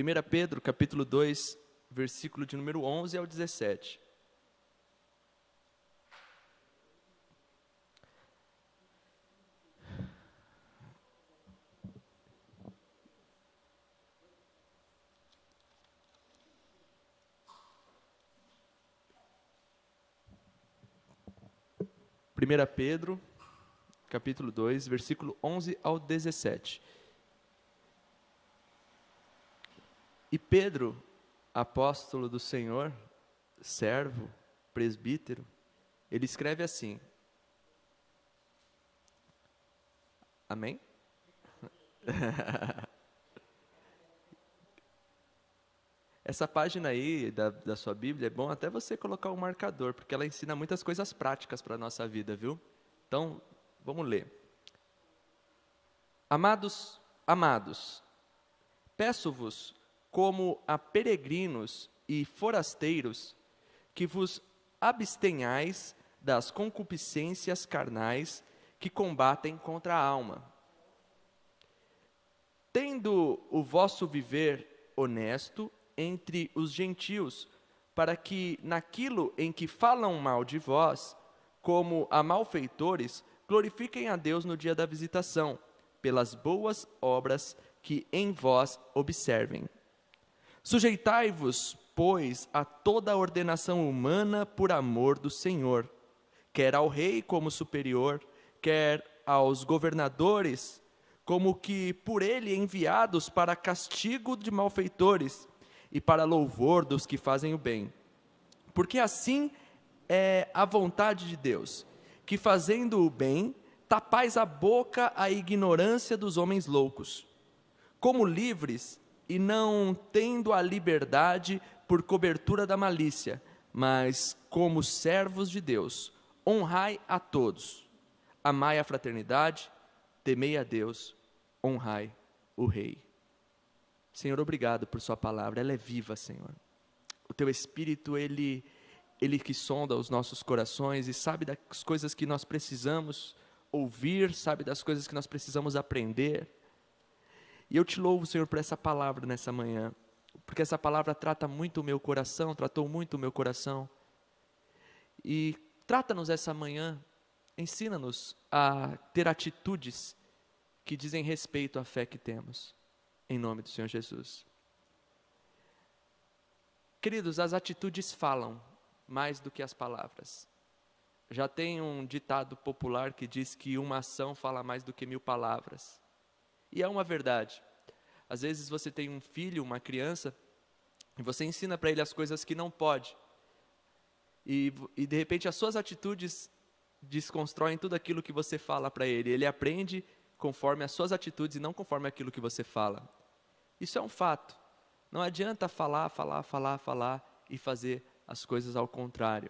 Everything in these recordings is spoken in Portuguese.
1 Pedro, capítulo 2, versículo de número 11 ao 17. Primeira Pedro, capítulo 2, versículo 11 ao 17. E Pedro, apóstolo do Senhor, servo, presbítero, ele escreve assim. Amém? Essa página aí da sua Bíblia é bom até você colocar um marcador, porque ela ensina muitas coisas práticas para a nossa vida, viu? Então, vamos ler. Amados, peço-vos, como a peregrinos e forasteiros, que vos abstenhais das concupiscências carnais que combatem contra a alma, tendo o vosso viver honesto entre os gentios, para que naquilo em que falam mal de vós, como a malfeitores, glorifiquem a Deus no dia da visitação, pelas boas obras que em vós observem. Sujeitai-vos, pois, a toda a ordenação humana por amor do Senhor, quer ao rei como superior, quer aos governadores, como que por ele enviados para castigo de malfeitores e para louvor dos que fazem o bem. Porque assim é a vontade de Deus, que fazendo o bem, tapais a boca à ignorância dos homens loucos. Como livres, e não tendo a liberdade por cobertura da malícia, mas como servos de Deus, honrai a todos. Amai a fraternidade, temei a Deus, honrai o Rei. Senhor, obrigado por sua palavra, ela é viva, Senhor. O teu Espírito, ele que sonda os nossos corações e sabe das coisas que nós precisamos ouvir, sabe das coisas que nós precisamos aprender. E eu te louvo, Senhor, por essa palavra nessa manhã, porque essa palavra trata muito o meu coração, tratou muito o meu coração. E trata-nos essa manhã, ensina-nos a ter atitudes que dizem respeito à fé que temos. Em nome do Senhor Jesus. Queridos, as atitudes falam mais do que as palavras. Já tem um ditado popular que diz que uma ação fala mais do que 1000 palavras. E é uma verdade. Às vezes você tem um filho, uma criança, e você ensina para ele as coisas que não pode. E de repente as suas atitudes desconstroem tudo aquilo que você fala para ele. Ele aprende conforme as suas atitudes e não conforme aquilo que você fala. Isso é um fato. Não adianta falar e fazer as coisas ao contrário.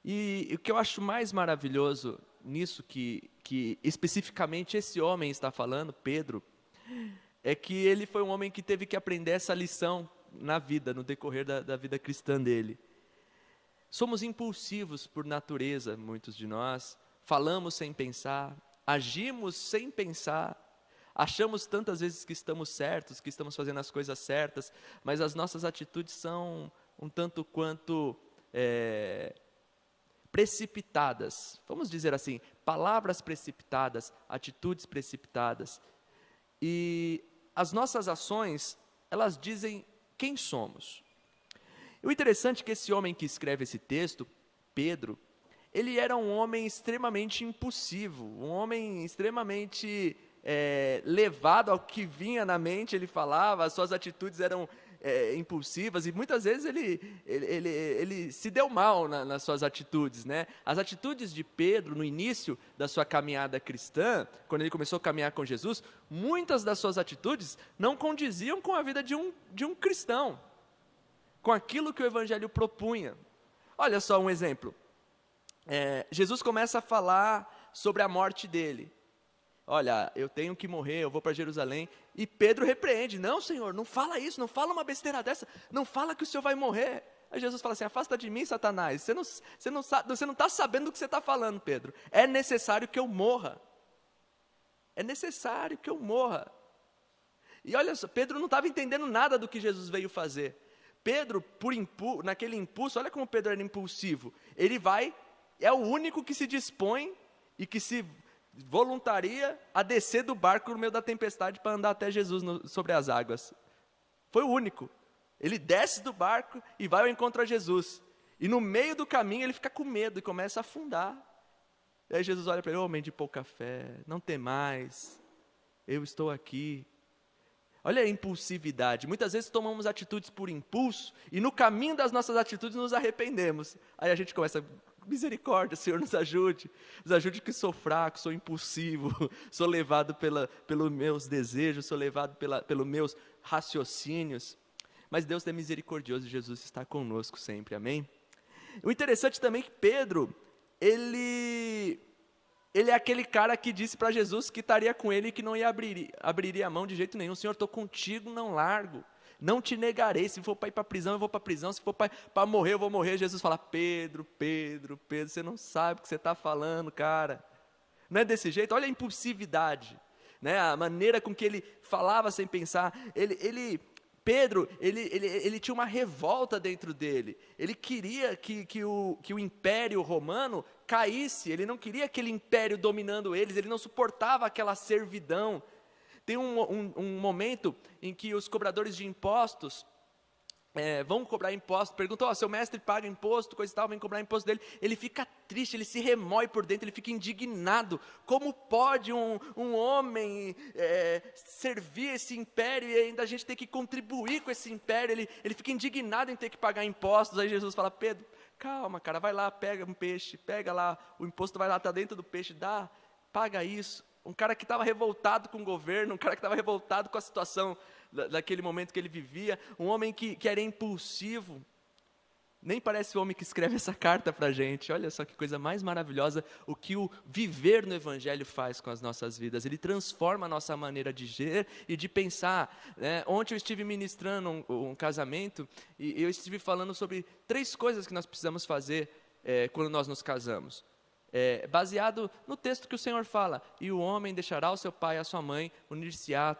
E o que eu acho mais maravilhoso nisso, que especificamente esse homem está falando, Pedro, é que ele foi um homem que teve que aprender essa lição na vida, no decorrer da vida cristã dele. Somos impulsivos por natureza, muitos de nós, falamos sem pensar, agimos sem pensar, achamos tantas vezes que estamos certos, que estamos fazendo as coisas certas, mas as nossas atitudes são um tanto quanto precipitadas, vamos dizer assim, palavras precipitadas, atitudes precipitadas. E as nossas ações, elas dizem quem somos. O interessante é que esse homem que escreve esse texto, Pedro, ele era um homem extremamente impulsivo, um homem extremamente levado ao que vinha na mente, ele falava, as suas atitudes eram impulsivas, e muitas vezes ele se deu mal nas suas atitudes, né? As atitudes de Pedro no início da sua caminhada cristã, quando ele começou a caminhar com Jesus, muitas das suas atitudes não condiziam com a vida de um cristão, com aquilo que o Evangelho propunha. Olha só um exemplo. Jesus começa a falar sobre a morte dele. Olha, eu tenho que morrer, eu vou para Jerusalém. E Pedro repreende: não, Senhor, não fala isso, não fala uma besteira dessa, não fala que o Senhor vai morrer. Aí Jesus fala assim: afasta de mim, Satanás, você não está sabendo o que você está falando, Pedro. É necessário que eu morra. É necessário que eu morra. E olha só, Pedro não estava entendendo nada do que Jesus veio fazer. Pedro, naquele impulso, olha como Pedro era impulsivo. Ele é o único que se dispõe e que se voluntaria a descer do barco no meio da tempestade para andar até Jesus sobre as águas. Foi o único. Ele desce do barco e vai ao encontro a Jesus. E no meio do caminho ele fica com medo e começa a afundar. E aí Jesus olha para ele: homem de pouca fé, não temais, eu estou aqui. Olha a impulsividade. Muitas vezes tomamos atitudes por impulso e no caminho das nossas atitudes nos arrependemos. Aí a gente começa: misericórdia, Senhor, nos ajude que sou fraco, sou impulsivo, sou levado pelos meus desejos, sou levado pelos meus raciocínios. Mas Deus é misericordioso e Jesus está conosco sempre, amém? O interessante também é que Pedro, ele é aquele cara que disse para Jesus que estaria com ele e que não abriria a mão de jeito nenhum. Senhor, estou contigo, não largo, não te negarei. Se for para ir para a prisão, eu vou para a prisão. Se for para morrer, eu vou morrer. Jesus fala: Pedro, você não sabe o que você está falando, cara. Não é desse jeito? Olha a impulsividade, né? A maneira com que ele falava sem pensar. Pedro, ele tinha uma revolta dentro dele. Ele queria que o império romano caísse. Ele não queria aquele império dominando eles. Ele não suportava aquela servidão. Tem um momento em que os cobradores de impostos vão cobrar imposto. Perguntam: seu mestre paga imposto, coisa e tal, vem cobrar imposto dele. Ele fica triste, ele se remói por dentro, ele fica indignado. Como pode um homem servir esse império e ainda a gente ter que contribuir com esse império? Ele fica indignado em ter que pagar impostos. Aí Jesus fala: Pedro, calma, cara, vai lá, pega um peixe, pega lá, o imposto vai lá, está dentro do peixe, paga isso. Um cara que estava revoltado com o governo, um cara que estava revoltado com a situação daquele momento que ele vivia, um homem que era impulsivo. Nem parece o homem que escreve essa carta para a gente. Olha só que coisa mais maravilhosa o que o viver no Evangelho faz com as nossas vidas. Ele transforma a nossa maneira de ver e de pensar, né? Ontem eu estive ministrando um casamento e eu estive falando sobre 3 coisas que nós precisamos fazer quando nós nos casamos. Baseado no texto que o Senhor fala: e o homem deixará o seu pai e a sua mãe, unir-se-á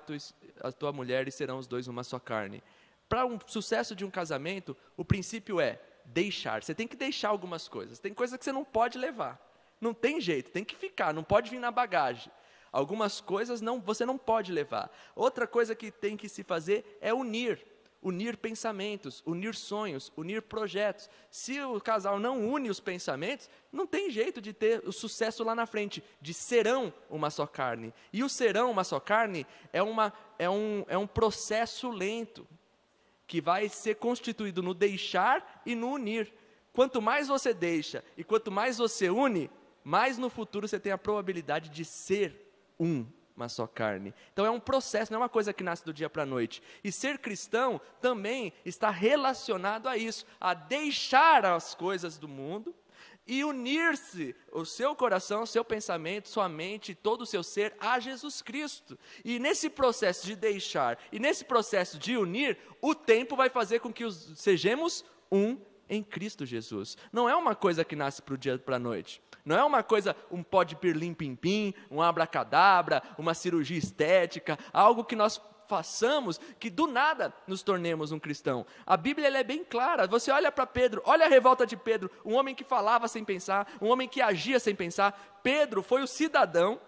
a tua mulher e serão os dois uma só carne. Para um sucesso de um casamento, o princípio é deixar. Você tem que deixar algumas coisas. Tem coisas que você não pode levar, não tem jeito, tem que ficar, não pode vir na bagagem. Algumas coisas você não pode levar. Outra coisa que tem que se fazer é unir pensamentos, unir sonhos, unir projetos. Se o casal não une os pensamentos, não tem jeito de ter o sucesso lá na frente, de serão uma só carne. E o serão uma só carne é um processo lento, que vai ser constituído no deixar e no unir. Quanto mais você deixa e quanto mais você une, mais no futuro você tem a probabilidade de ser uma só carne. Então é um processo, não é uma coisa que nasce do dia para a noite. E ser cristão também está relacionado a isso, a deixar as coisas do mundo e unir-se, o seu coração, o seu pensamento, sua mente, todo o seu ser a Jesus Cristo. E nesse processo de deixar e nesse processo de unir, o tempo vai fazer com que sejamos em Cristo Jesus. Não é uma coisa que nasce para o dia para a noite. Não é uma coisa, um pó de pirlim-pim-pim, um abracadabra, uma cirurgia estética, algo que nós façamos, que do nada nos tornemos um cristão. A Bíblia ela é bem clara. Você olha para Pedro, olha a revolta de Pedro, um homem que falava sem pensar, um homem que agia sem pensar. Pedro foi o cidadão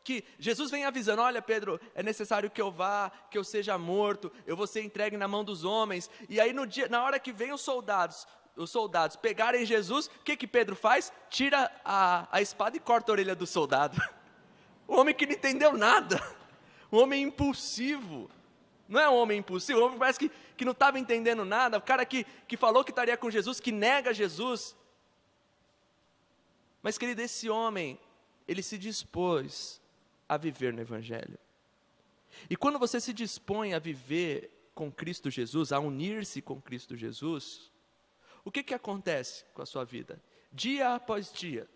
que Jesus vem avisando: olha, Pedro, é necessário que eu vá, que eu seja morto, eu vou ser entregue na mão dos homens. E aí na hora que vem os soldados pegarem Jesus, o que Pedro faz? Tira a espada e corta a orelha do soldado. Um homem que não entendeu nada, um homem impulsivo. Não é um homem impulsivo, um homem que parece que não estava entendendo nada, o cara que falou que estaria com Jesus, que nega Jesus. Mas, querido, esse homem, ele se dispôs a viver no Evangelho. E quando você se dispõe a viver com Cristo Jesus, a unir-se com Cristo Jesus, o que acontece com a sua vida? Dia após dia,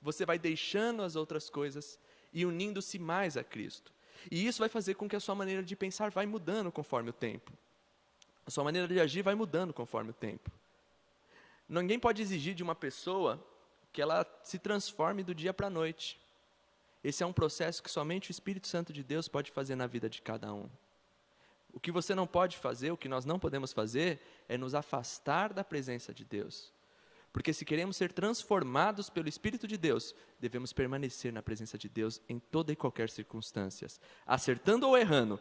você vai deixando as outras coisas e unindo-se mais a Cristo. E isso vai fazer com que a sua maneira de pensar vai mudando conforme o tempo. A sua maneira de agir vai mudando conforme o tempo. Ninguém pode exigir de uma pessoa que ela se transforme do dia para a noite. Esse é um processo que somente o Espírito Santo de Deus pode fazer na vida de cada um. O que você não pode fazer, o que nós não podemos fazer, é nos afastar da presença de Deus. Porque se queremos ser transformados pelo Espírito de Deus, devemos permanecer na presença de Deus em toda e qualquer circunstância. Acertando ou errando,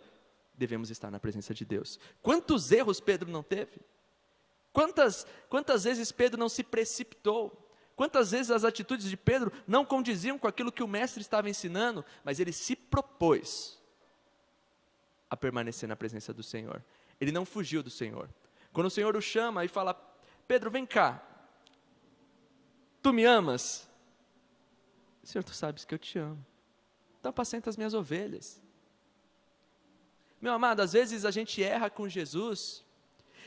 devemos estar na presença de Deus. Quantos erros Pedro não teve? Quantas vezes Pedro não se precipitou? Quantas vezes as atitudes de Pedro não condiziam com aquilo que o mestre estava ensinando, mas ele se propôs a permanecer na presença do Senhor. Ele não fugiu do Senhor. Quando o Senhor o chama e fala, Pedro, vem cá, tu me amas? Senhor, tu sabes que eu te amo. Então apacenta as minhas ovelhas. Meu amado, às vezes a gente erra com Jesus,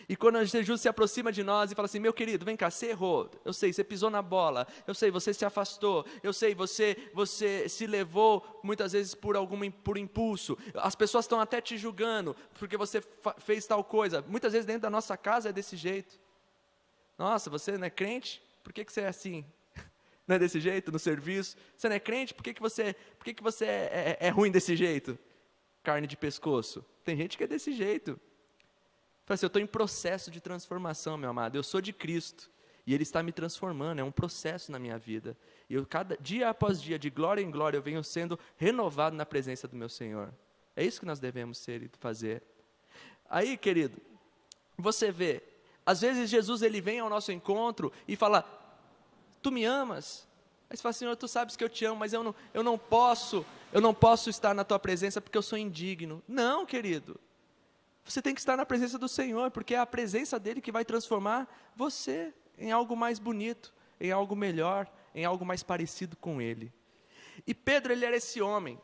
e quando Jesus se aproxima de nós e fala assim, meu querido, vem cá, você errou, eu sei, você pisou na bola, eu sei, você se afastou, eu sei, você se levou muitas vezes por impulso, as pessoas estão até te julgando, porque você fez tal coisa, muitas vezes dentro da nossa casa é desse jeito. Nossa, você não é crente? Por que você é assim? Não é desse jeito, no serviço? Você não é crente? Por que você é ruim desse jeito? Carne de pescoço. Tem gente que é desse jeito. Fala assim, eu estou em processo de transformação, meu amado, eu sou de Cristo, e Ele está me transformando, é um processo na minha vida, e cada dia após dia, de glória em glória, eu venho sendo renovado na presença do meu Senhor. É isso que nós devemos ser e fazer. Aí, querido, você vê, às vezes Jesus ele vem ao nosso encontro e fala, tu me amas? Aí você fala, Senhor, tu sabes que eu te amo, mas eu não posso estar na tua presença porque eu sou indigno. Não, querido. Você tem que estar na presença do Senhor, porque é a presença dEle que vai transformar você em algo mais bonito, em algo melhor, em algo mais parecido com Ele. E Pedro, ele era esse homem.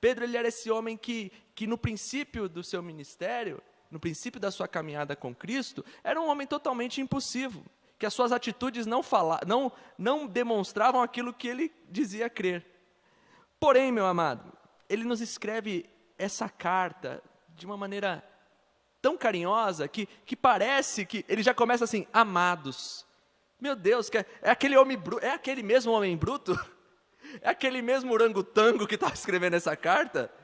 Pedro, ele era esse homem que no princípio do seu ministério, no princípio da sua caminhada com Cristo, era um homem totalmente impulsivo, que as suas atitudes não demonstravam aquilo que ele dizia crer. Porém, meu amado, ele nos escreve essa carta de uma maneira tão carinhosa, que parece que ele já começa assim, amados. Meu Deus, é aquele mesmo homem bruto? É aquele mesmo orangotango que estava escrevendo essa carta?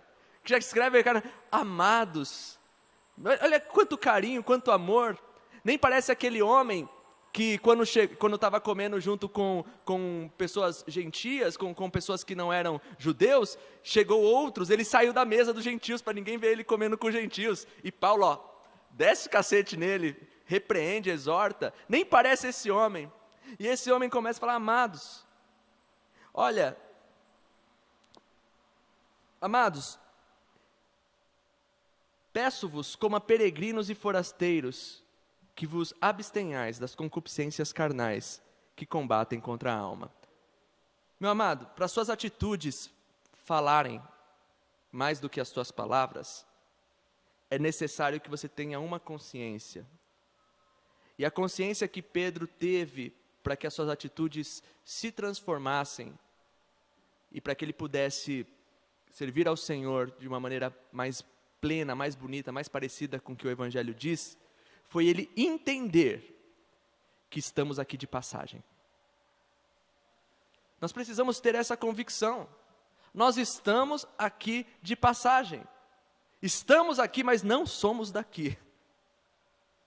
Que já escreve, cara, amados. Olha quanto carinho, quanto amor. Nem parece aquele homem que quando estava comendo junto com pessoas gentias, com pessoas que não eram judeus, chegou outros, ele saiu da mesa dos gentios, para ninguém ver ele comendo com gentios, e Paulo, desce o cacete nele, repreende, exorta, nem parece esse homem, e esse homem começa a falar, amados, olha, amados, peço-vos como a peregrinos e forasteiros, que vos abstenhais das concupiscências carnais que combatem contra a alma. Meu amado, para suas atitudes falarem mais do que as tuas palavras, é necessário que você tenha uma consciência. E a consciência que Pedro teve para que as suas atitudes se transformassem e para que ele pudesse servir ao Senhor de uma maneira mais plena, mais bonita, mais parecida com o que o Evangelho diz, foi ele entender que estamos aqui de passagem. Nós precisamos ter essa convicção. Nós estamos aqui de passagem. Estamos aqui, mas não somos daqui.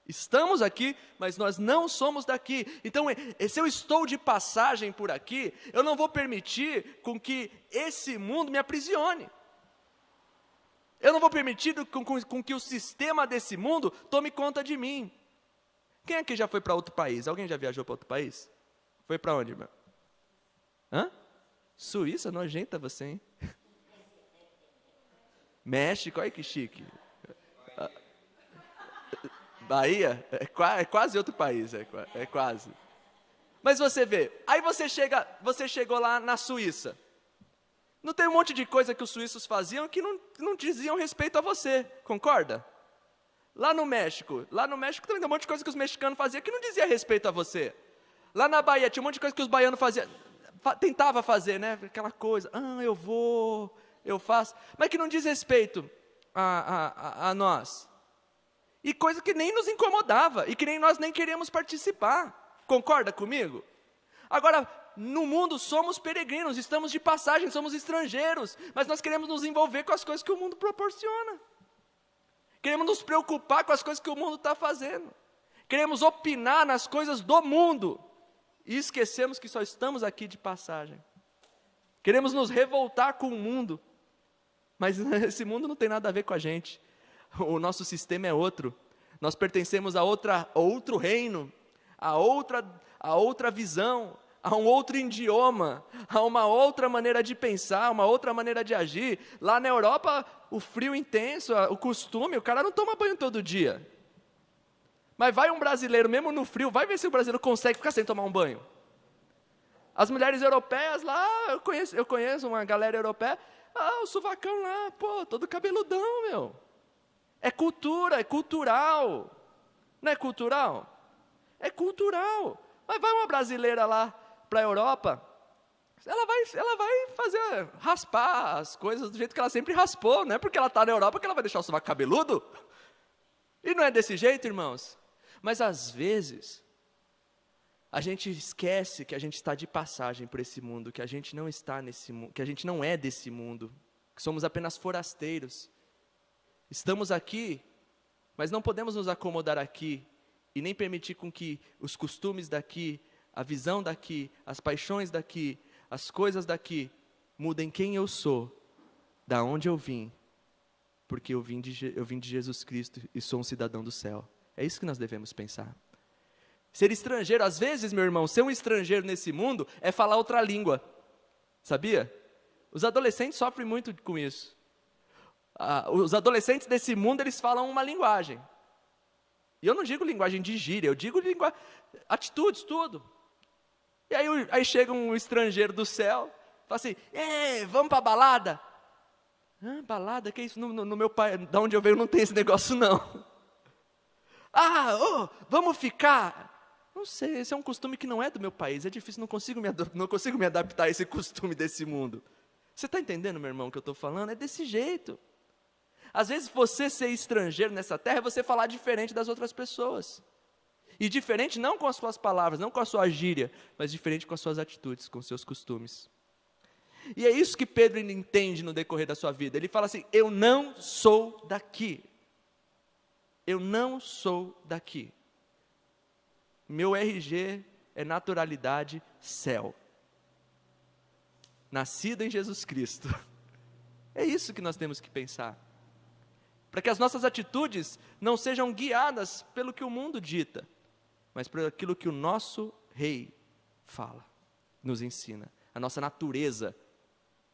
Estamos aqui, mas nós não somos daqui. Então, se eu estou de passagem por aqui, eu não vou permitir com que esse mundo me aprisione. Eu não vou permitir com que o sistema desse tome tome conta de mim. Quem aqui já foi para outro país? Alguém já viajou para outro país? Foi para onde, meu? Hã? Suíça? Nojenta você, hein? México, olha que chique. Bahia? É quase outro país, é quase. Mas você vê, aí você chegou lá na Suíça. Não tem um monte de coisa que os suíços faziam que não diziam respeito a você, concorda? Lá no México também tem um monte de coisa que os mexicanos faziam que não dizia respeito a você. Lá na Bahia tinha um monte de coisa que os baianos faziam, tentava fazer, né? Aquela coisa, eu faço, mas que não diz respeito a nós. E coisa que nem nos incomodava, e que nós nem queríamos participar, concorda comigo? Agora, no mundo somos peregrinos, estamos de passagem, somos estrangeiros, mas nós queremos nos envolver com as coisas que o mundo proporciona. Queremos nos preocupar com as coisas que o mundo está fazendo. Queremos opinar nas coisas do mundo. E esquecemos que só estamos aqui de passagem. Queremos nos revoltar com o mundo. Mas esse mundo não tem nada a ver com a gente. O nosso sistema é outro. Nós pertencemos a outro reino, a outra visão, a um outro idioma, a uma outra maneira de pensar, uma outra maneira de agir. Lá na Europa, o frio intenso, o costume, o cara não toma banho todo dia. Mas vai um brasileiro, mesmo no frio, vai ver se o brasileiro consegue ficar sem tomar um banho. As mulheres europeias lá, eu conheço uma galera europeia, o sovacão lá, todo cabeludão, meu. É cultura, é cultural. Não é cultural? É cultural. Mas vai uma brasileira lá para a Europa, ela vai raspar as coisas do jeito que ela sempre raspou, não é porque ela está na Europa que ela vai deixar o sovaco cabeludo. E não é desse jeito, irmãos. Mas às vezes, a gente esquece que a gente está de passagem por esse mundo, que a gente não está nesse mundo, que a gente não é desse mundo, que somos apenas forasteiros. Estamos aqui, mas não podemos nos acomodar aqui e nem permitir com que os costumes daqui, a visão daqui, as paixões daqui, as coisas daqui mudem quem eu sou, da onde eu vim, porque eu vim de Jesus Cristo e sou um cidadão do céu. É isso que nós devemos pensar. Ser estrangeiro, às vezes, meu irmão, ser um estrangeiro nesse mundo é falar outra língua. Sabia? Os adolescentes sofrem muito com isso. Os adolescentes desse mundo, eles falam uma linguagem. E eu não digo linguagem de gíria, eu digo atitudes, tudo. E aí chega um estrangeiro do céu, fala assim, vamos para a balada? Balada, que é isso? No meu pai, da onde eu venho, não tem esse negócio não. Vamos ficar? Não sei, esse é um costume que não é do meu país, é difícil, não consigo me adaptar a esse costume desse mundo. Você está entendendo, meu irmão, o que eu estou falando? É desse jeito. Às vezes você ser estrangeiro nessa terra é você falar diferente das outras pessoas. E diferente não com as suas palavras, não com a sua gíria, mas diferente com as suas atitudes, com os seus costumes. E é isso que Pedro entende no decorrer da sua vida. Ele fala assim, eu não sou daqui. Eu não sou daqui. Meu RG é naturalidade céu. Nascido em Jesus Cristo. É isso que nós temos que pensar. Para que as nossas atitudes não sejam guiadas pelo que o mundo dita, mas por aquilo que o nosso Rei fala, nos ensina. A nossa natureza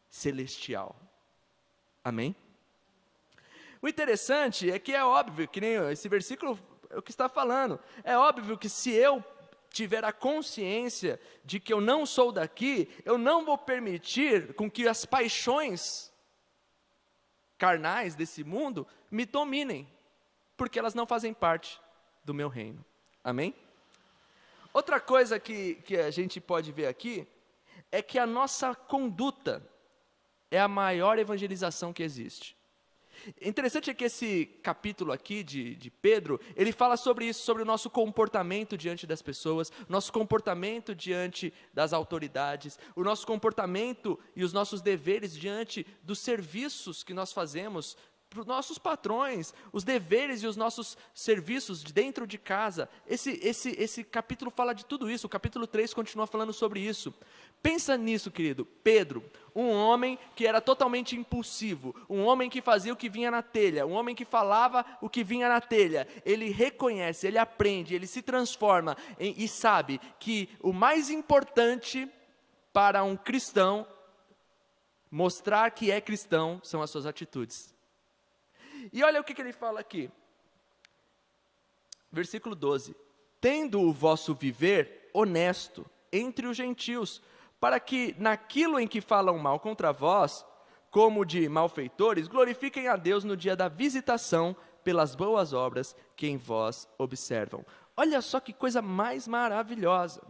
celestial. Amém? O interessante é que é óbvio, que nem esse versículo é o que está falando, é óbvio que se eu tiver a consciência de que eu não sou daqui, eu não vou permitir com que as paixões carnais desse mundo me dominem, porque elas não fazem parte do meu reino. Amém? Outra coisa que a gente pode ver aqui, é que a nossa conduta é a maior evangelização que existe. Interessante é que esse capítulo aqui de Pedro, ele fala sobre isso, sobre o nosso comportamento diante das pessoas, nosso comportamento diante das autoridades, o nosso comportamento e os nossos deveres diante dos serviços que nós fazemos para os nossos patrões, os deveres e os nossos serviços dentro de casa. Esse capítulo fala de tudo isso, o capítulo 3 continua falando sobre isso. Pensa nisso, querido. Pedro, um homem que era totalmente impulsivo, um homem que fazia o que vinha na telha, um homem que falava o que vinha na telha, ele reconhece, ele aprende, ele se transforma e sabe que o mais importante para um cristão mostrar que é cristão são as suas atitudes. E olha o que ele fala aqui, versículo 12, tendo o vosso viver honesto entre os gentios, para que naquilo em que falam mal contra vós, como de malfeitores, glorifiquem a Deus no dia da visitação, pelas boas obras que em vós observam. Olha só que coisa mais maravilhosa.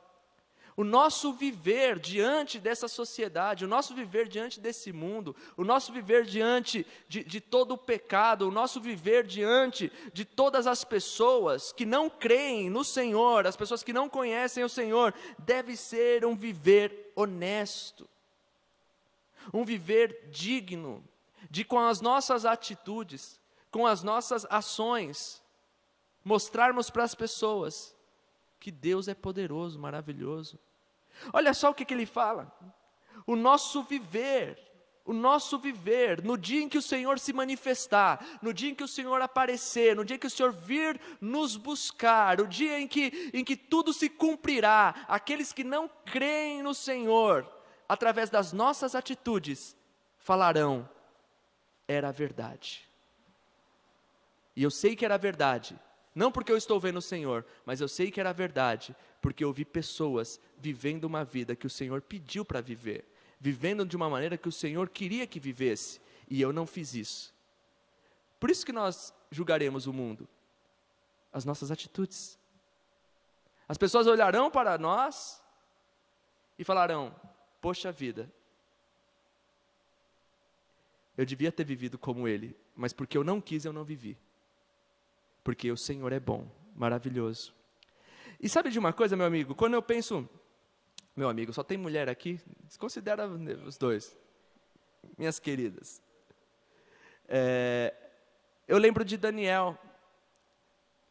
O nosso viver diante dessa sociedade, o nosso viver diante desse mundo, o nosso viver diante de todo o pecado, o nosso viver diante de todas as pessoas que não creem no Senhor, as pessoas que não conhecem o Senhor, deve ser um viver honesto, um viver digno, de com as nossas atitudes, com as nossas ações, mostrarmos para as pessoas que Deus é poderoso, maravilhoso. Olha só o que ele fala. O nosso viver, no dia em que o Senhor se manifestar, no dia em que o Senhor aparecer, no dia em que o Senhor vir nos buscar, o dia em que tudo se cumprirá, aqueles que não creem no Senhor, através das nossas atitudes, falarão, era verdade. E eu sei que era verdade, não porque eu estou vendo o Senhor, mas eu sei que era verdade, porque eu vi pessoas vivendo uma vida que o Senhor pediu para viver, vivendo de uma maneira que o Senhor queria que vivesse, e eu não fiz isso. Por isso que nós julgaremos o mundo, as nossas atitudes. As pessoas olharão para nós e falarão, poxa vida, eu devia ter vivido como ele, mas porque eu não quis, eu não vivi. Porque o Senhor é bom, maravilhoso. E sabe de uma coisa, meu amigo? Quando eu penso, meu amigo, só tem mulher aqui, desconsidera os dois, minhas queridas. Eu lembro de Daniel.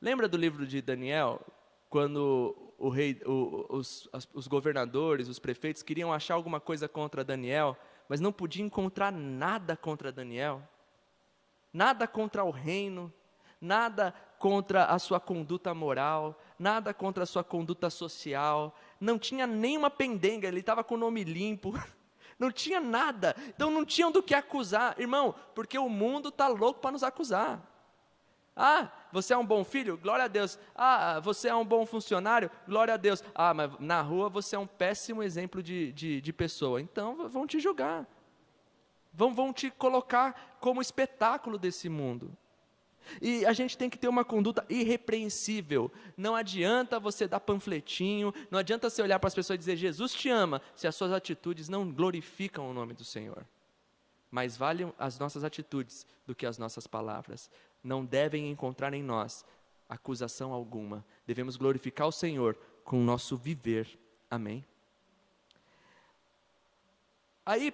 Lembra do livro de Daniel? Quando o rei, os governadores, os prefeitos queriam achar alguma coisa contra Daniel, mas não podiam encontrar nada contra Daniel. Nada contra o reino, nada contra a sua conduta moral, nada contra a sua conduta social, não tinha nenhuma pendenga, ele estava com o nome limpo, não tinha nada, então não tinham do que acusar, irmão, porque o mundo está louco para nos acusar. Ah, você é um bom filho? Glória a Deus. Ah, você é um bom funcionário? Glória a Deus. Ah, mas na rua você é um péssimo exemplo de pessoa, então vão te julgar, vão te colocar como espetáculo desse mundo. E a gente tem que ter uma conduta irrepreensível. Não adianta você dar panfletinho, não adianta você olhar para as pessoas e dizer, Jesus te ama, se as suas atitudes não glorificam o nome do Senhor. Mais valem as nossas atitudes do que as nossas palavras. Não devem encontrar em nós acusação alguma. Devemos glorificar o Senhor com o nosso viver. Amém? Aí,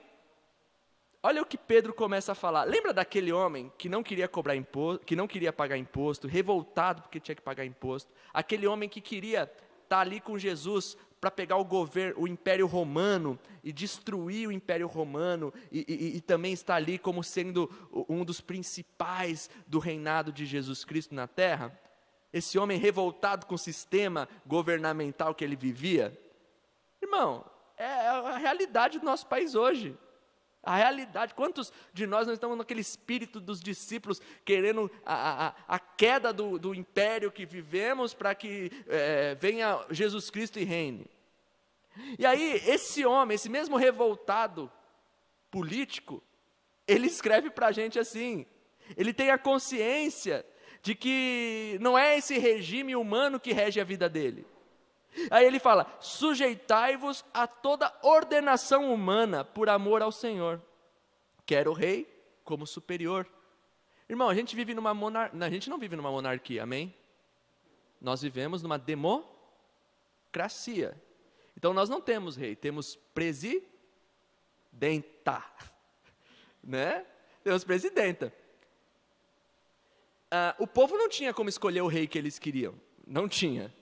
olha o que Pedro começa a falar. Lembra daquele homem que não queria cobrar imposto, que não queria pagar imposto, revoltado porque tinha que pagar imposto? Aquele homem que queria estar ali com Jesus para pegar o Império Romano e destruir o Império Romano e também estar ali como sendo um dos principais do reinado de Jesus Cristo na Terra? Esse homem revoltado com o sistema governamental que ele vivia. Irmão, é a realidade do nosso país hoje. A realidade, quantos de nós não estamos naquele espírito dos discípulos, querendo a queda do império que vivemos, para que venha Jesus Cristo e reine. E aí, esse homem, esse mesmo revoltado político, ele escreve para a gente assim, ele tem a consciência de que não é esse regime humano que rege a vida dele. Aí ele fala, sujeitai-vos a toda ordenação humana por amor ao Senhor, quer o rei como superior. Irmão, a gente vive a gente não vive numa monarquia, amém? Nós vivemos numa democracia. Então nós não temos rei, temos presidenta, né? Temos presidenta. O povo não tinha como escolher o rei que eles queriam, não tinha.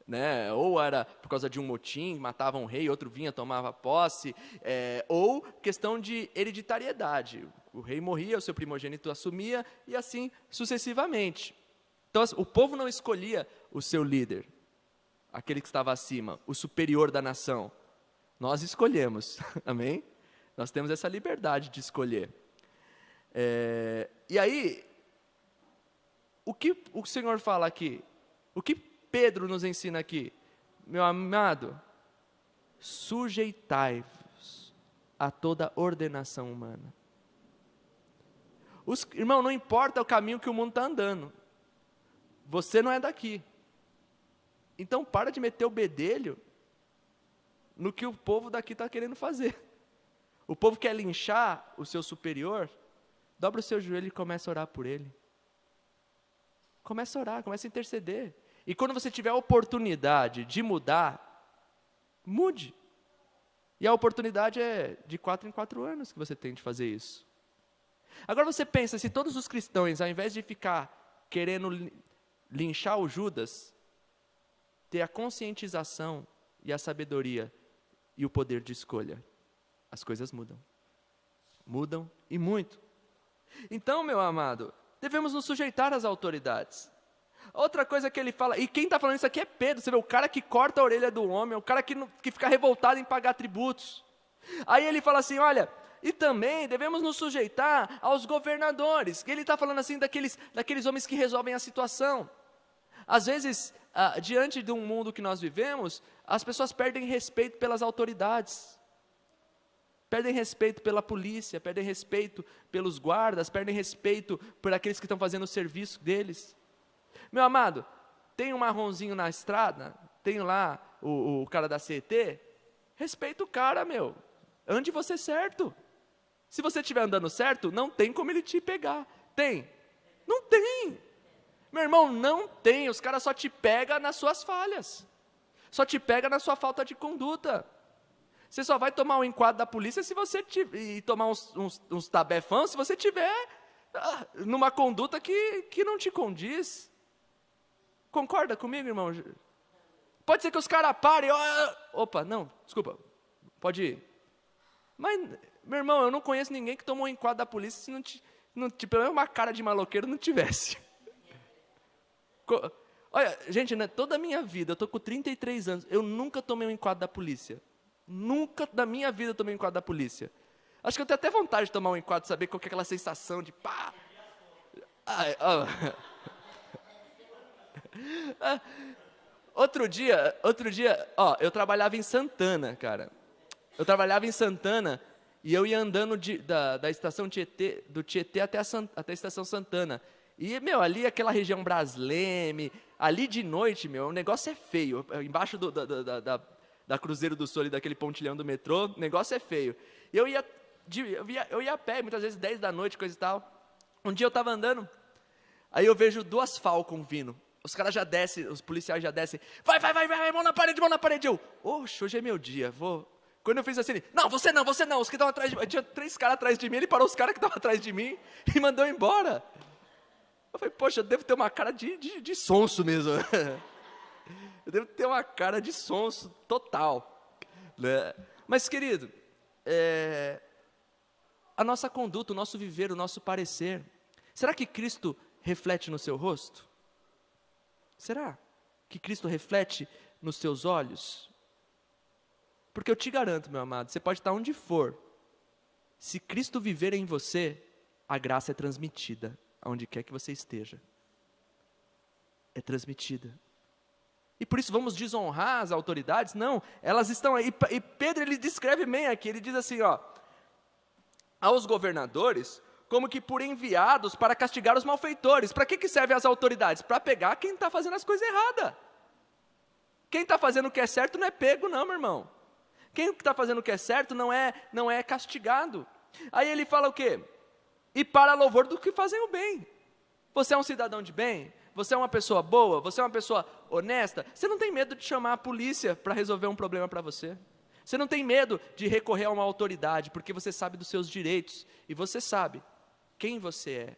Né? Ou era por causa de um motim, matavam um rei, outro vinha, tomava posse, ou questão de hereditariedade, o rei morria, o seu primogênito assumia, e assim sucessivamente. Então o povo não escolhia o seu líder, aquele que estava acima, o superior da nação. Nós escolhemos, amém? Nós temos essa liberdade de escolher. E aí, o que o Senhor fala aqui? O que Pedro nos ensina aqui? Meu amado, sujeitai-vos a toda ordenação humana. Irmão, não importa o caminho que o mundo está andando, você não é daqui. Então para de meter o bedelho no que o povo daqui está querendo fazer. O povo quer linchar o seu superior, dobra o seu joelho e começa a orar por ele. Começa a orar, começa a interceder. E quando você tiver a oportunidade de mudar, mude. E a oportunidade é de 4 em 4 anos que você tem de fazer isso. Agora você pensa, se todos os cristãos, ao invés de ficar querendo linchar o Judas, ter a conscientização e a sabedoria e o poder de escolha, as coisas mudam. Mudam e muito. Então, meu amado, devemos nos sujeitar às autoridades. Outra coisa que ele fala, e quem está falando isso aqui é Pedro, você vê, o cara que corta a orelha do homem, o cara que fica revoltado em pagar tributos. Aí ele fala assim, olha, e também devemos nos sujeitar aos governadores. Ele está falando assim daqueles homens que resolvem a situação. Às vezes, diante de um mundo que nós vivemos, as pessoas perdem respeito pelas autoridades. Perdem respeito pela polícia, perdem respeito pelos guardas, perdem respeito por aqueles que estão fazendo o serviço deles. Meu amado, tem um marronzinho na estrada, tem lá o cara da CET, respeita o cara, meu. Ande você certo. Se você estiver andando certo, não tem como ele te pegar. Tem? Não tem. Meu irmão, não tem. Os caras só te pegam nas suas falhas. Só te pegam na sua falta de conduta. Você só vai tomar um enquadro da polícia se você e tomar uns tabefãs se você tiver numa conduta que não te condiz. Concorda comigo, irmão? Pode ser que os caras parem. Opa, não, desculpa. Pode ir. Mas, meu irmão, eu não conheço ninguém que tomou um enquadro da polícia se não pelo menos uma cara de maloqueiro não tivesse. Olha, gente, né, toda a minha vida, eu estou com 33 anos, eu nunca tomei um enquadro da polícia. Nunca na minha vida eu tomei um enquadro da polícia. Acho que eu tenho até vontade de tomar um enquadro, saber qual que é aquela sensação de pá. Outro dia, eu trabalhava em Santana, cara. Eu trabalhava em Santana e eu ia andando da estação Tietê, do Tietê até a estação Santana. E, meu, ali aquela região Brasleme, ali de noite, meu, o negócio é feio. Embaixo da Cruzeiro do Sul, ali, daquele pontilhão do metrô, o negócio é feio. Eu ia a pé, muitas vezes 10 da noite, coisa e tal. Um dia eu estava andando, aí eu vejo 2 Falcon vindo. Os caras já descem, os policiais já descem. Vai, mão na parede. Eu, oxe, hoje é meu dia, vou. Quando eu fiz assim, não, você não, os que estavam atrás de mim. Tinha 3 caras atrás de mim, ele parou os caras que estavam atrás de mim e mandou embora. Eu falei, poxa, eu devo ter uma cara de sonso mesmo. Eu devo ter uma cara de sonso total. Né? Mas, querido, a nossa conduta, o nosso viver, o nosso parecer, será que Cristo reflete no seu rosto? Será que Cristo reflete nos seus olhos? Porque eu te garanto, meu amado, você pode estar onde for. Se Cristo viver em você, a graça é transmitida aonde quer que você esteja. É transmitida. E por isso vamos desonrar as autoridades? Não, elas estão aí. E Pedro, ele descreve bem aqui, ele diz assim, aos governadores, como que por enviados para castigar os malfeitores. Para que servem as autoridades? Para pegar quem está fazendo as coisas erradas. Quem está fazendo o que é certo não é pego não, meu irmão. Quem está fazendo o que é certo não é castigado. Aí ele fala o quê? E para louvor do que fazem o bem. Você é um cidadão de bem? Você é uma pessoa boa? Você é uma pessoa honesta? Você não tem medo de chamar a polícia para resolver um problema para você? Você não tem medo de recorrer a uma autoridade, porque você sabe dos seus direitos, e você sabe quem você é.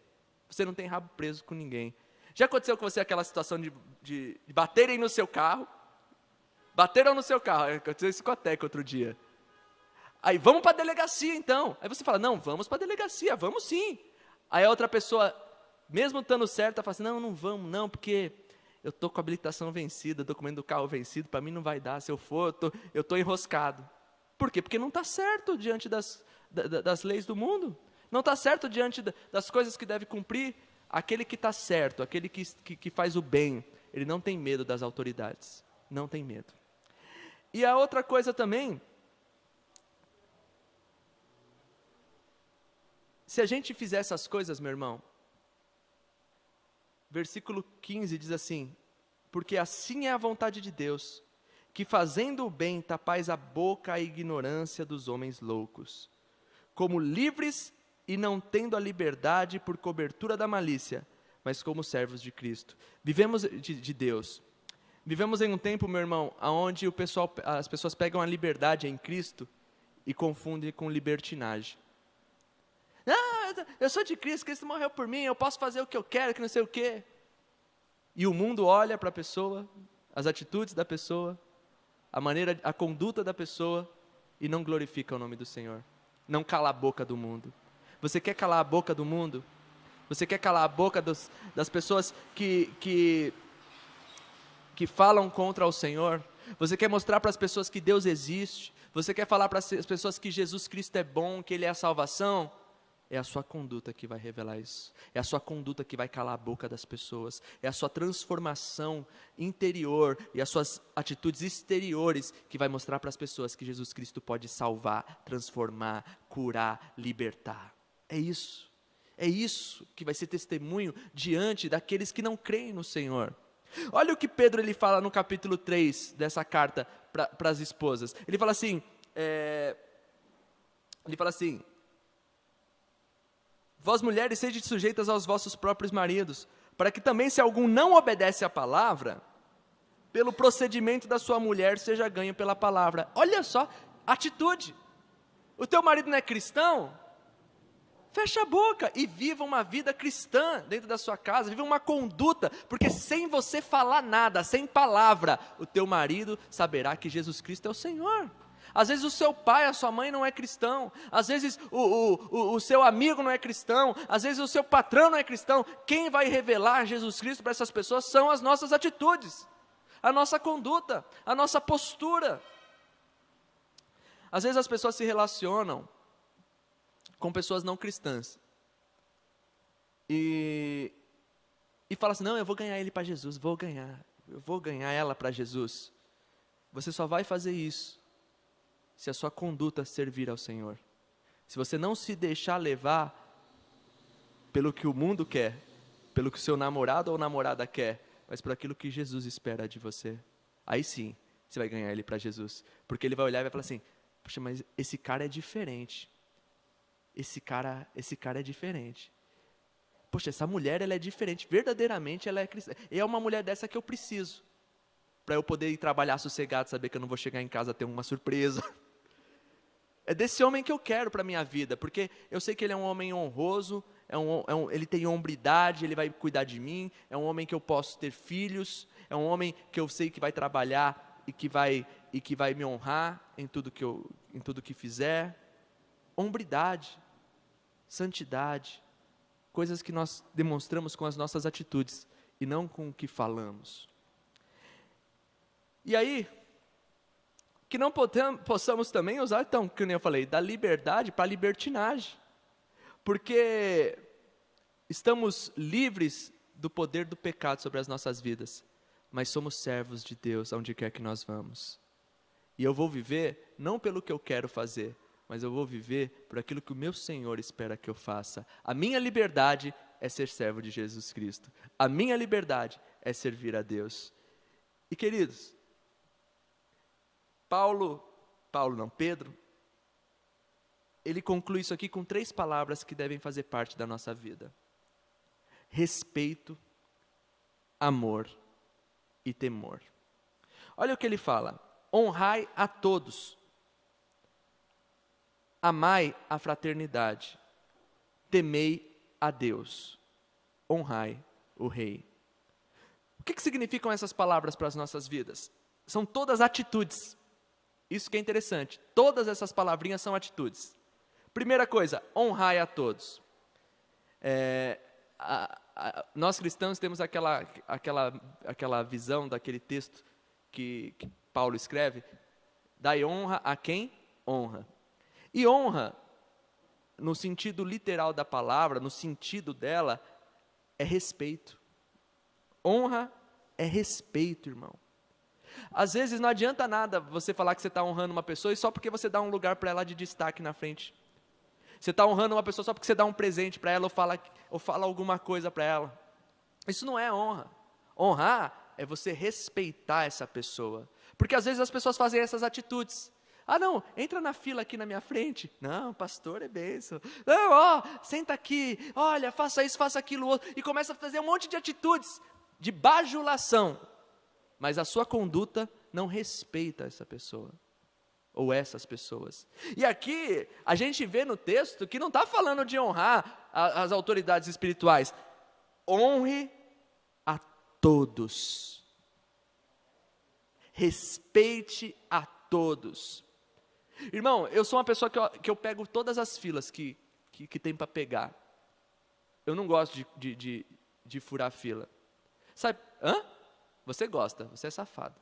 Você não tem rabo preso com ninguém. Já aconteceu com você aquela situação de baterem no seu carro? Bateram no seu carro, aconteceu isso com a Teca outro dia. Aí, vamos para a delegacia então. Aí você fala, não, vamos para a delegacia, vamos sim. Aí a outra pessoa, mesmo estando certa, fala assim, não vamos não, porque eu estou com a habilitação vencida, o documento do carro vencido, para mim não vai dar, se eu for, eu estou enroscado. Por quê? Porque não está certo diante das leis do mundo. Não está certo diante das coisas que deve cumprir. Aquele que está certo, aquele que faz o bem, ele não tem medo das autoridades. Não tem medo. E a outra coisa também, se a gente fizer essas coisas, meu irmão, versículo 15 diz assim, porque assim é a vontade de Deus, que fazendo o bem tapais a boca à ignorância dos homens loucos, como livres e não tendo a liberdade por cobertura da malícia, mas como servos de Cristo. Vivemos de Deus. Vivemos em um tempo, meu irmão, onde as pessoas pegam a liberdade em Cristo e confundem com libertinagem. eu sou de Cristo, Cristo morreu por mim, eu posso fazer o que eu quero, que não sei o quê. E o mundo olha para a pessoa, as atitudes da pessoa, a conduta da pessoa, e não glorifica o nome do Senhor. Não cala a boca do mundo. Você quer calar a boca do mundo? Você quer calar a boca das pessoas que falam contra o Senhor? Você quer mostrar para as pessoas que Deus existe? Você quer falar para as pessoas que Jesus Cristo é bom, que Ele é a salvação? É a sua conduta que vai revelar isso. É a sua conduta que vai calar a boca das pessoas. É a sua transformação interior e as suas atitudes exteriores que vai mostrar para as pessoas que Jesus Cristo pode salvar, transformar, curar, libertar. É isso. É isso que vai ser testemunho diante daqueles que não creem no Senhor. Olha o que Pedro ele fala no capítulo 3 dessa carta para as esposas. Ele fala assim, vós mulheres sede sujeitas aos vossos próprios maridos, para que também se algum não obedece à palavra, pelo procedimento da sua mulher seja ganho pela palavra. Olha só, atitude. O teu marido não é cristão? Fecha a boca e viva uma vida cristã dentro da sua casa, viva uma conduta, porque sem você falar nada, sem palavra, o teu marido saberá que Jesus Cristo é o Senhor. Às vezes o seu pai, a sua mãe não é cristão, às vezes o seu amigo não é cristão, às vezes o seu patrão não é cristão. Quem vai revelar Jesus Cristo para essas pessoas são as nossas atitudes, a nossa conduta, a nossa postura. Às vezes as pessoas se relacionam com pessoas não cristãs e falam assim, não, eu vou ganhar ele para Jesus, eu vou ganhar ela para Jesus. Você só vai fazer isso se a sua conduta servir ao Senhor. Se você não se deixar levar pelo que o mundo quer, pelo que o seu namorado ou namorada quer, mas por aquilo que Jesus espera de você, aí sim, você vai ganhar ele para Jesus. Porque ele vai olhar e vai falar assim, poxa, mas esse cara é diferente. Esse cara é diferente. Poxa, essa mulher, ela é diferente. Verdadeiramente, ela é cristã. E é uma mulher dessa que eu preciso. Para eu poder ir trabalhar sossegado, saber que eu não vou chegar em casa ter uma surpresa. É desse homem que eu quero para a minha vida. Porque eu sei que ele é um homem honroso, ele tem hombridade, ele vai cuidar de mim. É um homem que eu posso ter filhos. É um homem que eu sei que vai trabalhar e que vai me honrar em tudo que fizer. Hombridade, santidade, coisas que nós demonstramos com as nossas atitudes e não com o que falamos. E aí, que não possamos também usar, então, como eu falei, da liberdade para a libertinagem, porque estamos livres do poder do pecado sobre as nossas vidas, mas somos servos de Deus aonde quer que nós vamos. E eu vou viver não pelo que eu quero fazer, mas eu vou viver por aquilo que o meu Senhor espera que eu faça. A minha liberdade é ser servo de Jesus Cristo. A minha liberdade é servir a Deus. E queridos, Pedro, ele conclui isso aqui com 3 palavras que devem fazer parte da nossa vida: respeito, amor e temor. Olha o que ele fala: honrai a todos. Amai a fraternidade, temei a Deus, honrai o Rei. O que significam essas palavras para as nossas vidas? São todas atitudes. Isso que é interessante, todas essas palavrinhas são atitudes. Primeira coisa, honrai a todos. Nós cristãos temos aquela visão daquele texto que Paulo escreve: dai honra a quem honra. E honra, no sentido literal da palavra, no sentido dela, é respeito. Honra é respeito, irmão. Às vezes não adianta nada você falar que você está honrando uma pessoa e só porque você dá um lugar para ela de destaque na frente. Você está honrando uma pessoa só porque você dá um presente para ela ou fala alguma coisa para ela. Isso não é honra. Honrar é você respeitar essa pessoa. Porque às vezes as pessoas fazem essas atitudes. Ah, não, entra na fila aqui na minha frente. Não, pastor, é bênção. Não, senta aqui, olha, faça isso, faça aquilo outro. E começa a fazer um monte de atitudes de bajulação. Mas a sua conduta não respeita essa pessoa. ou essas pessoas. E aqui, a gente vê no texto que não está falando de honrar as autoridades espirituais. Honre a todos. Respeite a todos. Irmão, eu sou uma pessoa que eu pego todas as filas que tem para pegar. Eu não gosto de furar fila. Sabe, Você gosta, você é safado.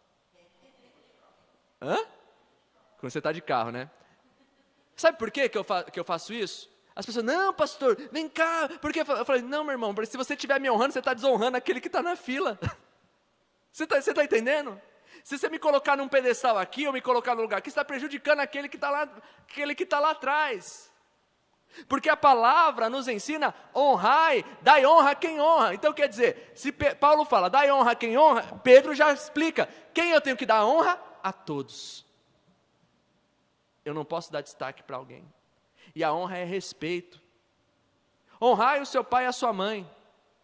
Quando você está de carro, né? Sabe por que eu faço isso? As pessoas, não, pastor, vem cá. Porque eu falei, não, meu irmão, se você estiver me honrando, você está desonrando aquele que está na fila. Você está entendendo? Se você me colocar num pedestal aqui, ou me colocar no lugar aqui, você está prejudicando aquele que está lá atrás. Porque a palavra nos ensina, honrai, dai honra a quem honra. Então quer dizer, se Paulo fala, dai honra a quem honra, Pedro já explica, quem eu tenho que dar honra? A todos. Eu não posso dar destaque para alguém. E a honra é respeito. Honrai o seu pai e a sua mãe.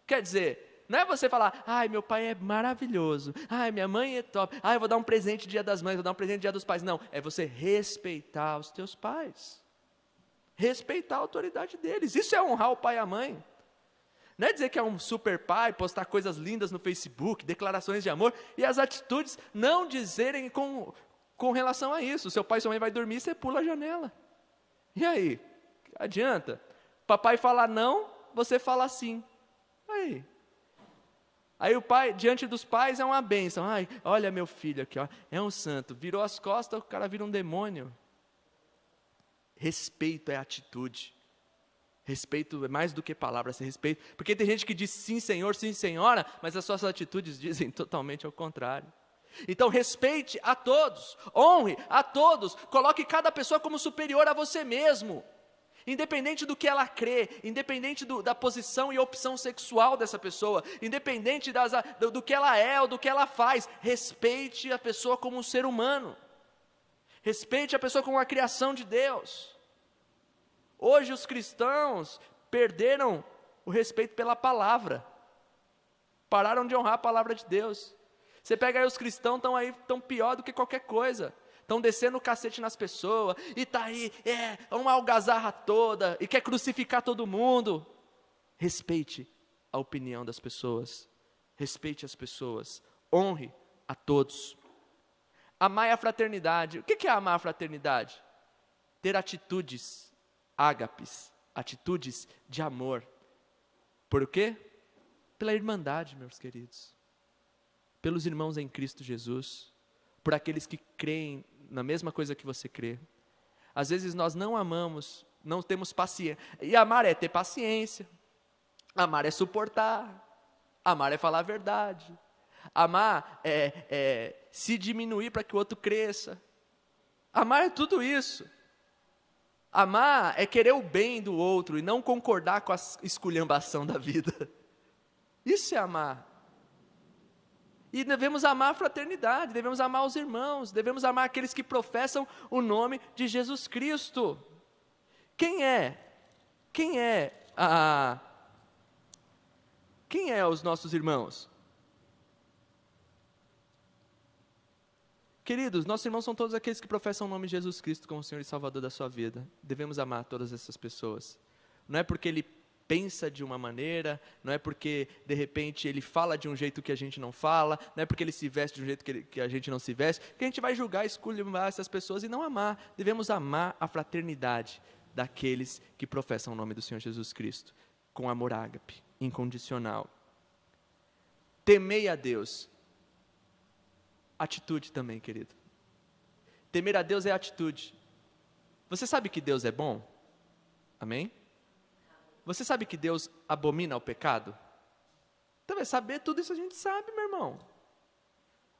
Quer dizer, não é você falar, ai, meu pai é maravilhoso, ai, minha mãe é top, ai, eu vou dar um presente dia das mães, vou dar um presente dia dos pais. Não, é você respeitar os teus pais. Respeitar a autoridade deles. Isso é honrar o pai e a mãe. Não é dizer que é um super pai, postar coisas lindas no Facebook, declarações de amor, e as atitudes não dizerem com relação a isso. Seu pai e sua mãe vai dormir, você pula a janela. E aí? Adianta? Papai fala não, você fala sim. Aí o pai, diante dos pais, é uma bênção. Ai, olha meu filho aqui, ó, é um santo. Virou as costas, o cara vira um demônio. Respeito é atitude. Respeito é mais do que palavras, respeito. Porque tem gente que diz sim, senhor, sim, senhora, mas as suas atitudes dizem totalmente ao contrário. Então respeite a todos, honre a todos, coloque cada pessoa como superior a você mesmo. Independente do que ela crê, independente da posição e opção sexual dessa pessoa, independente do que ela é ou do que ela faz, respeite a pessoa como um ser humano. Respeite a pessoa como uma criação de Deus. Hoje os cristãos perderam o respeito pela palavra. Pararam de honrar a palavra de Deus. Você pega aí os cristãos, estão pior do que qualquer coisa. Estão descendo o cacete nas pessoas, e está aí, uma algazarra toda, e quer crucificar todo mundo. Respeite a opinião das pessoas. Respeite as pessoas. Honre a todos. Amai a fraternidade. O que é amar a fraternidade? Ter atitudes, ágapes, atitudes de amor. Por quê? Pela irmandade, meus queridos. Pelos irmãos em Cristo Jesus. Por aqueles que creem na mesma coisa que você crê. Às vezes nós não amamos, não temos paciência. E amar é ter paciência. Amar é suportar. Amar é falar a verdade. Amar é se diminuir para que o outro cresça. Amar é tudo isso. Amar é querer o bem do outro e não concordar com a esculhambação da vida. Isso é amar. E devemos amar a fraternidade, devemos amar os irmãos, devemos amar aqueles que professam o nome de Jesus Cristo. Quem é os nossos irmãos? Queridos, nossos irmãos são todos aqueles que professam o nome de Jesus Cristo como Senhor e Salvador da sua vida. Devemos amar todas essas pessoas. Não é porque ele pensa de uma maneira, não é porque de repente ele fala de um jeito que a gente não fala, não é porque ele se veste de um jeito que a gente não se veste, que a gente vai julgar, esculhambar essas pessoas e não amar. Devemos amar a fraternidade daqueles que professam o nome do Senhor Jesus Cristo, com amor ágape, incondicional. Temei a Deus. Atitude também, querido. Temer a Deus é atitude. Você sabe que Deus é bom? Amém? Você sabe que Deus abomina o pecado? Então, saber tudo isso a gente sabe, meu irmão.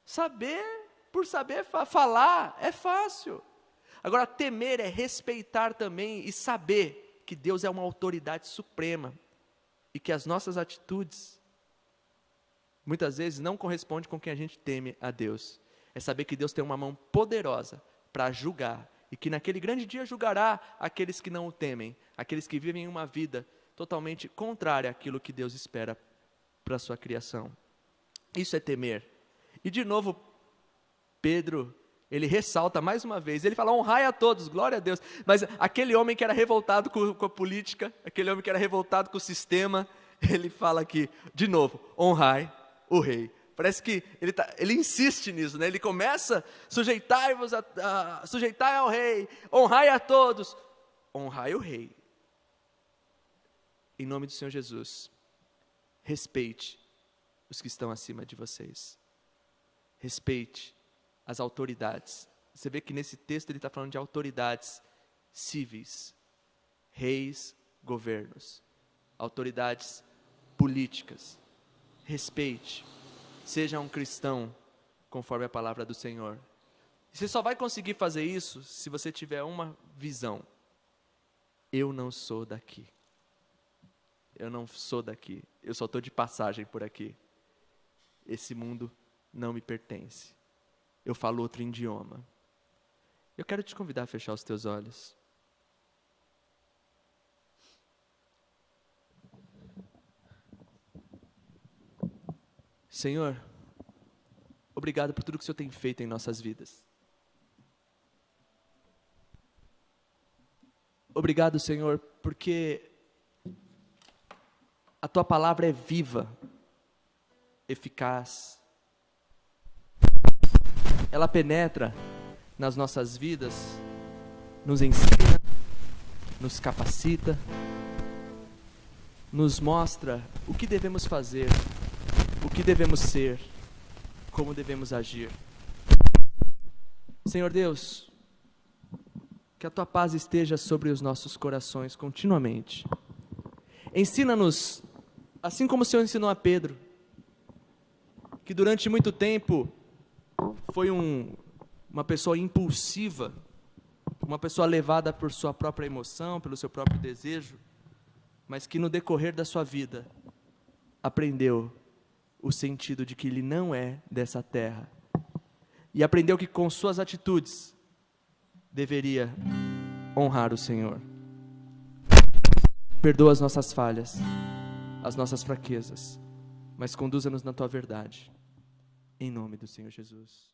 Saber, por saber falar, é fácil. Agora, temer é respeitar também e saber que Deus é uma autoridade suprema e que as nossas atitudes, muitas vezes, não correspondem com quem a gente teme a Deus. É saber que Deus tem uma mão poderosa para julgar e que naquele grande dia julgará aqueles que não o temem, aqueles que vivem uma vida totalmente contrária àquilo que Deus espera para a sua criação. Isso é temer. E de novo, Pedro ele ressalta mais uma vez, ele fala, honrai a todos, glória a Deus. Mas aquele homem que era revoltado com a política, aquele homem que era revoltado com o sistema, ele fala aqui, de novo, honrai o rei. Parece que ele insiste nisso, né? Ele começa, sujeitai ao rei, honrai a todos, honrai o rei. Em nome do Senhor Jesus, respeite os que estão acima de vocês. Respeite as autoridades. Você vê que nesse texto ele está falando de autoridades cíveis, reis, governos, autoridades políticas. Respeite, seja um cristão conforme a palavra do Senhor. Você só vai conseguir fazer isso se você tiver uma visão. Eu não sou daqui. Eu não sou daqui. Eu só estou de passagem por aqui. Esse mundo não me pertence. Eu falo outro idioma. Eu quero te convidar a fechar os teus olhos. Senhor, obrigado por tudo que o Senhor tem feito em nossas vidas. Obrigado, Senhor, porque a Tua palavra é viva, eficaz. Ela penetra nas nossas vidas, nos ensina, nos capacita, nos mostra o que devemos fazer, o que devemos ser, como devemos agir. Senhor Deus, que a Tua paz esteja sobre os nossos corações continuamente. Ensina-nos, assim como o Senhor ensinou a Pedro, que durante muito tempo foi uma pessoa impulsiva, uma pessoa levada por sua própria emoção, pelo seu próprio desejo, mas que no decorrer da sua vida aprendeu o sentido de que ele não é dessa terra, e aprendeu que com suas atitudes deveria honrar o Senhor. Perdoa as nossas falhas, as nossas fraquezas, mas conduza-nos na Tua verdade, em nome do Senhor Jesus.